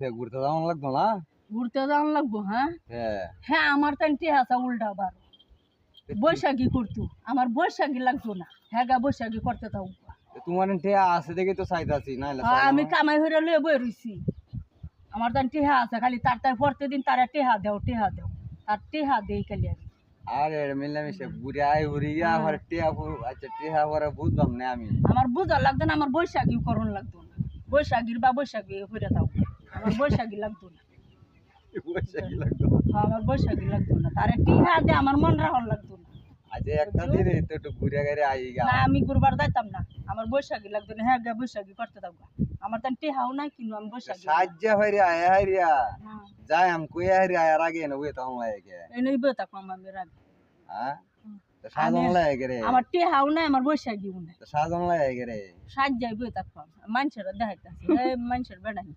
ঘুরতে যাওয়া লাগতো না? ঘুরতে যাওয়ান লাগবো, হ্যাঁ? হ্যাঁ। হ্যাঁ, আমার তাই টেহাসা উল্টা আবার। বৈশাখী করতো। আমার বৈশাখী লাগতো না। হ্যাঁ গা বৈশাখী করতে থাকবো। তোমার টেয়া আছে দেখে তো চাইতাছি নাইলে হ্যাঁ, চাইলাম আমি না। কামাই হইরা লইয়া বই রইছি। আমার তাই টেহা আছে খালি তার প্রতিদিন তারা টেহা দেও টেহা দেও। তার টেহা দেই খালি আমি। আরে মিলামিশে বুড়াই হরিয়া হ্যাঁ। আবার টেয়া আচ্ছা টেয়া পরে বুঝলাম না আমি। আমার বুঝা লাগতো না, আমার বৈশাখী করণ লাগতো না। বৈশাখীর বা বৈশাখী হইরা থাকবো। আমার বৈশাখী লাগতো না। বৈশাখী লাগতো। হ্যাঁ, আমার বৈশাখী লাগতো না। তারে টিহা দে আমার মন রাখন লাগতো না। আচ্ছা একটা দিনে তো একটু ঘুরে ঘুরে আই গা। না আমি ঘুরবার যাইতাম না। আমার বৈশাখী লাগতো না। হ্যাঁ গা বৈশাখী করতে থাকবো। আমার তান টেহাও নাই কিন্তু আমি বৈশাখী। সাহায্য হইরা আয় হাইরিয়া হ্যাঁ। যাই আম কই হাইরিয়া আর আগে না ওই তো লাগে। এনেই বই থাকলাম আমি রাগ। হ্যাঁ তো আমি সাজন লাগে রে। আমার টেহাও নাই আমার বৈশাখীও নাই। তো সাজন লাগে রে। সাজ যাই বই থাকলাম। মানুষেরা দেখাইতাছে। এই মানুষের বেড়াই।